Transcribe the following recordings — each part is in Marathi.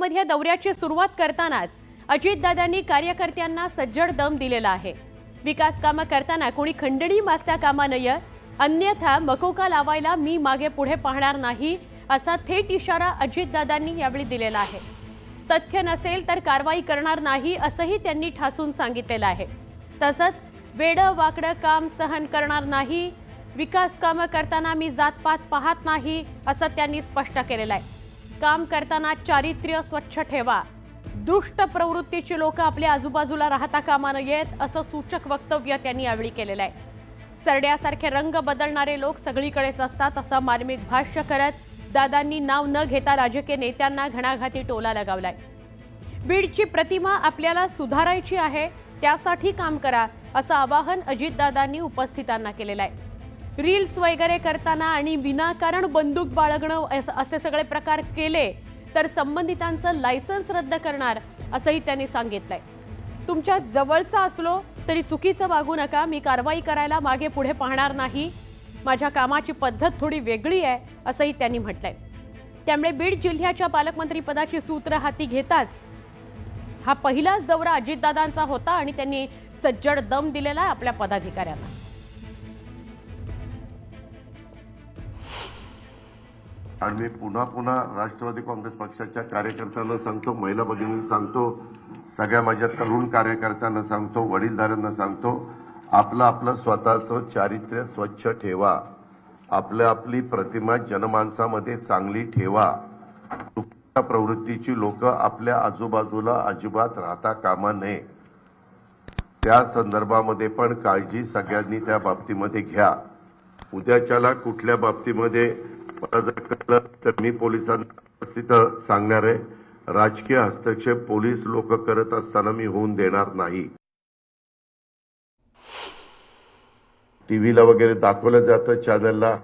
जिल्ह्यामध्ये दौऱ्याची सुरुवात करतानाच अजितदादांनी कार्यकर्त्यांना सज्जड दम दिलेला आहे। विकास कामं करताना कोणी खंडणी मागता कामा नये, अन्यथा मकोका लावायला मी मागे पुढे पाहणार नाही असा थेट इशारा अजितदादांनी यावेळी दिलेला आहे। तथ्य नसेल तर कारवाई करणार नाही असंही त्यांनी ठासून सांगितलेलं आहे। तसंच वेडं वाकडं काम सहन करणार नाही, विकास कामं करताना मी जातपात पाहत नाही असं त्यांनी स्पष्ट केलेलं आहे। काम करताना चारित्र्य स्वच्छ ठेवा, दुष्ट प्रवृत्तीची लोक आपल्या आजूबाजूला राहता कामा नयेत असं सूचक वक्तव्य त्यांनी यावेळी केलेलं आहे। सरड्यासारखे रंग बदलणारे लोक सगळीकडेच असतात असं मार्मिक भाष्य करत दादांनी नाव न घेता राजकीय नेत्यांना घणाघाती टोला लगावलाय। बीडची प्रतिमा आपल्याला सुधारायची आहे, त्यासाठी काम करा असं आवाहन अजितदादांनी उपस्थितांना केलेलं आहे। रील्स वगैरे करताना आणि विनाकारण बंदूक बाळगणं असे सगळे प्रकार केले तर संबंधितांचं लायसन्स रद्द करणार असंही त्यांनी सांगितलंय। तुमच्या जवळचा असलो तरी चुकीचं वागू नका, मी कारवाई करायला मागे पुढे पाहणार नाही, माझ्या कामाची पद्धत थोडी वेगळी आहे असंही त्यांनी म्हटलंय। त्यामुळे बीड जिल्ह्याच्या पालकमंत्री पदाची सूत्र हाती घेताच हा पहिलाच दौरा अजितदादांचा होता आणि त्यांनी सज्जड दम दिलेला आहे आपल्या पदाधिकाऱ्यांना। आणि मी पुन्हा पुन्हा राष्ट्रवादी काँग्रेस पक्षाच्या कार्यकर्त्यांना सांगतो, महिला भगिनींना सांगतो, सगळ्या माझ्या तरुण कार्यकर्त्यांना सांगतो, वडीलधाऱ्यांना सांगतो, आपलं स्वतःचं चारित्र्य स्वच्छ ठेवा, आपली प्रतिमा जनमानसामध्ये चांगली ठेवा। दुष्ट प्रवृत्तीची लोक आपल्या आजूबाजूला अजिबात राहता कामा नये। त्या संदर्भामध्ये पण काळजी सगळ्यांनी त्या बाबतीमध्ये घ्या। उद्याच्याला कुठल्या बाबतीमध्ये मला जर कळलं तर मी पोलिसांना तिथं सांगणार आहे, राजकीय हस्तक्षेप पोलीस लोक करत असताना मी होऊन देणार नाही। टीव्हीला वगैरे दाखवलं जातं चॅनलला,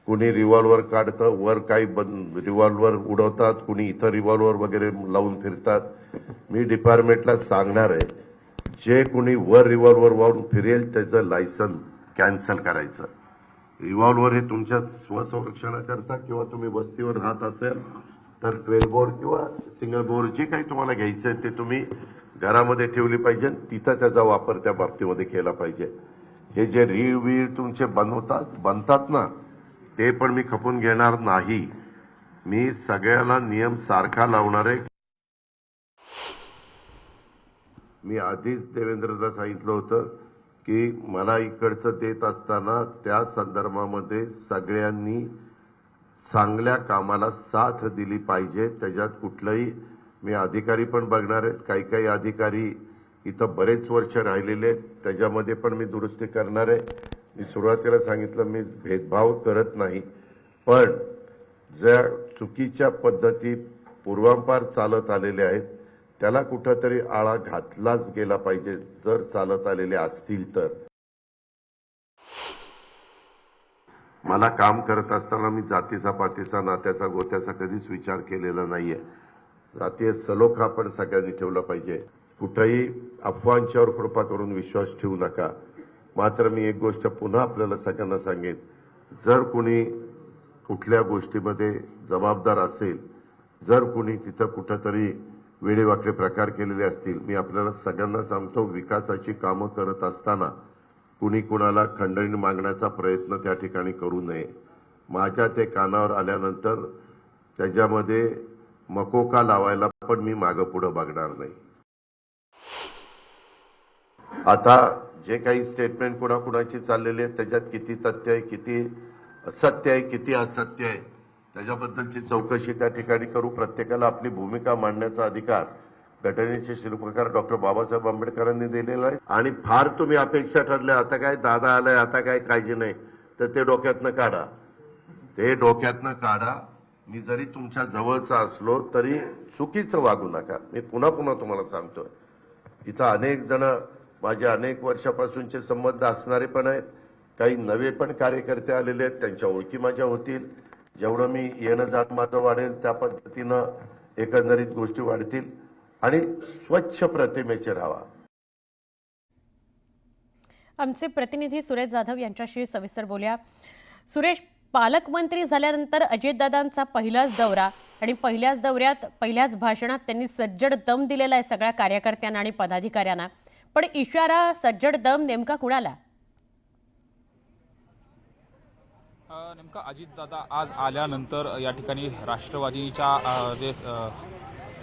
कुणी रिव्हॉल्वर काढतं, वर काही रिव्हॉल्वर उडवतात, कुणी इथं रिव्हॉल्वर वगैरे लावून फिरतात। मी डिपार्टमेंटला सांगणार आहे, जे कुणी वर रिव्हॉल्वर वाहून फिरेल त्याचं लायसन कॅन्सल करायचं। रिव्हॉल्वर हे तुमच्या स्वसंरक्षणाकरता किंवा तुम्ही वस्तीवर राहत असेल तर 12 बोर किंवा सिंगल बोर जे काही तुम्हाला घ्यायचं आहे ते तुम्ही घरामध्ये ठेवली पाहिजे, तिथं त्याचा वापर त्या बाबतीमध्ये केला पाहिजे। हे जे रीळ तुमचे बनतात ना, ते पण मी खपून घेणार नाही। मी सगळ्याला नियम सारखा लावणार आहे। मी आधीच देवेंद्रला सांगितलं होतं की मला इकडचं देत असताना त्या संदर्भामध्ये सगळ्यांनी चांगल्या कामाला साथ दिली पाहिजे। त्याच्यात कुठलंही मी अधिकारी पण बघणार आहेत, काही अधिकारी इथं बरेच वर्ष राहिलेले आहेत, त्याच्यामध्ये पण मी दुरुस्ती करणार आहे। मी सुरुवातीला सांगितलं मी भेदभाव करत नाही, पण ज्या चुकीच्या पद्धती पूर्वांपार चालत आलेल्या आहेत त्याला कुठंतरी आळा घातलाच गेला पाहिजे, जर चालत आलेले असतील तर। मला काम करत असताना मी जातीचा पातीचा नात्याचा गोत्याचा कधीच विचार केलेला नाहीये। जातीय सलोखा पण सगळ्यांनी ठेवला पाहिजे। कुठेही अफवांच्यावर कृपा करून विश्वास ठेवू नका। मात्र मी एक गोष्ट पुन्हा आपल्याला सगळ्यांना सांगेन, जर कुणी कुठल्या गोष्टीमध्ये जबाबदार असेल, जर कुणी तिथं कुठंतरी वेडेवाकडे प्रकार केलेले असतील, मी आपल्याला सगळ्यांना सांगतो, विकासाची कामं करत असताना कुणी कुणाला खंडणी मागण्याचा प्रयत्न त्या ठिकाणी करू नये। माझ्या ते कानावर आल्यानंतर त्याच्यामध्ये मकोका लावायला पण मी मागं पुढं बघणार नाही। आता जे काही स्टेटमेंट कुणाकुणाची चाललेली आहे त्याच्यात किती तथ्य आहे, किती सत्य आहे, किती असत्य आहे, त्याच्याबद्दलची चौकशी त्या ठिकाणी करू। प्रत्येकाला आपली भूमिका मांडण्याचा अधिकार घटनेचे शिल्पकार डॉक्टर बाबासाहेब आंबेडकरांनी दिलेला आहे। आणि फार तुम्ही अपेक्षा ठरल्या, आता काय दादा आलाय, आता काय काळजी नाही, तर ते डोक्यातनं काढा, ते डोक्यातनं काढा। मी जरी तुमच्या जवळचा असलो तरी चुकीचं वागू नका। मी पुन्हा पुन्हा तुम्हाला सांगतोय, इथं अनेक जण माझे अनेक वर्षापासूनचे संबंध असणारे पण आहेत, काही नवे पण कार्यकर्ते आलेले आहेत, त्यांच्या ओळखी माझ्या होतील। जेवढं मी येणं जाणं माझं वाढेल त्या पद्धतीनं एकंदरीत गोष्टी वाढतील आणि स्वच्छ प्रतिमेचे राहावा। आमचे प्रतिनिधी सुरेश जाधव यांच्याशी सविस्तर बोलूया। सुरेश, पालकमंत्री झाल्यानंतर अजितदादांचा पहिलाच दौरा आणि पहिल्याच दौऱ्यात पहिल्याच भाषणात त्यांनी सज्जड दम दिलेला आहे सगळ्या कार्यकर्त्यांना आणि पदाधिकाऱ्यांना. पण इशारा सज्जड दम नेमका कुणाला? नेमका अजितदादा आज आल्यानंतर या ठिकाणी राष्ट्रवादीच्या जे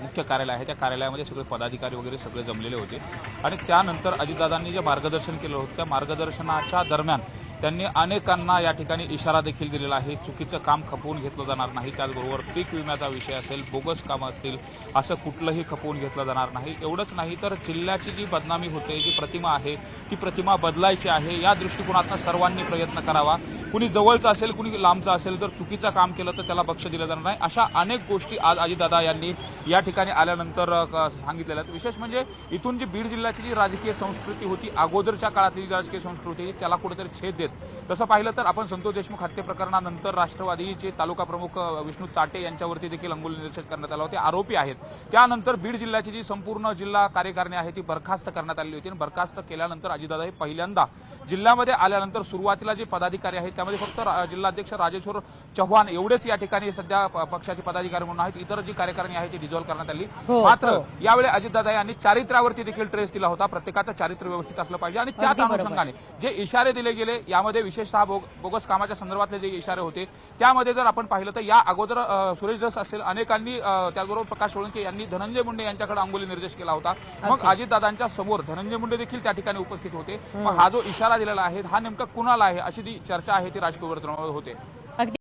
मुख्य कार्यालय आहे त्या कार्यालयामध्ये सगळे पदाधिकारी वगैरे सगळे जमलेले होते आणि त्यानंतर अजितदादांनी जे मार्गदर्शन केलं होतं त्या मार्गदर्शनाच्या दरम्यान त्यांनी अनेकांना या ठिकाणी इशारा देखील दिलेला आहे. चुकीचं काम खपवून घेतलं जाणार नाही, त्याचबरोबर पीक विम्याचा विषय असेल, बोगस कामं असतील, असं कुठलंही खपवून घेतलं जाणार नाही. एवढंच नाही तर जिल्ह्याची जी बदनामी होते, जी प्रतिमा आहे ती प्रतिमा बदलायची आहे. या दृष्टिकोनातून सर्वांनी प्रयत्न करावा. कुणी जवळचं असेल, कुणी लांबचं असेल, तर चुकीचं काम केलं तर त्याला बक्ष दिलं जाणार नाही. अशा अनेक गोष्टी आज अजितदादा यांनी या ठिकाणी आल्यानंतर सांगितलेल्या आहेत. विशेष म्हणजे इथून जी बीड जिल्ह्याची जी राजकीय संस्कृती होती, अगोदरच्या काळातली जी राजकीय संस्कृती होती त्याला कुठेतरी छेद देत तसं पाहिलं तर आपण संतोष देशमुख हत्ये प्रकरणानंतर राष्ट्रवादीचे तालुका प्रमुख विष्णू चाटे यांच्यावरती देखील अंगुली निर्देशन करण्यात आलं होते, आरोपी आहेत. त्यानंतर बीड जिल्ह्याची जी संपूर्ण जिल्हा कार्यकारिणी आहे ती बरखास्त करण्यात आली होती आणि बरखास्त केल्यानंतर अजितदादा हे पहिल्यांदा जिल्ह्यामध्ये आल्यानंतर सुरुवातीला जे पदाधिकारी आहेत त्यामध्ये फक्त जिल्हाध्यक्ष राजेश्वर चव्हाण एवढेच या ठिकाणी सध्या पक्षाचे पदाधिकारी म्हणून आहेत. इतर जी कार्यकारिणी आहे ती डिझॉल्व्ह करण्यात आली. मात्र यावेळी अजितदादा यांनी चारित्र्यावरती देखील ट्रेस दिला होता. प्रत्येकाचं चारित्र्य व्यवस्थित असलं पाहिजे आणि त्याच अनुषंगाने जे इशारे दिले गेले यामध्ये विशेषतः बोगस कामाच्या संदर्भातले जे इशारे होते त्यामध्ये जर आपण पाहिलं तर या अगोदर सुरेश धस असेल अनेकांनी, त्याचबरोबर प्रकाश सोळंके यांनी धनंजय मुंडे यांच्याकडे अंगुली निर्देश केला होता. मग अजितदादांच्या समोर धनंजय मुंडे देखील त्या ठिकाणी उपस्थित होते. मग हा जो इशारा दिलेला आहे हा नेमका कुणाला आहे अशी ती चर्चा आहे ती राजकीय वर्तुळामध्ये होते.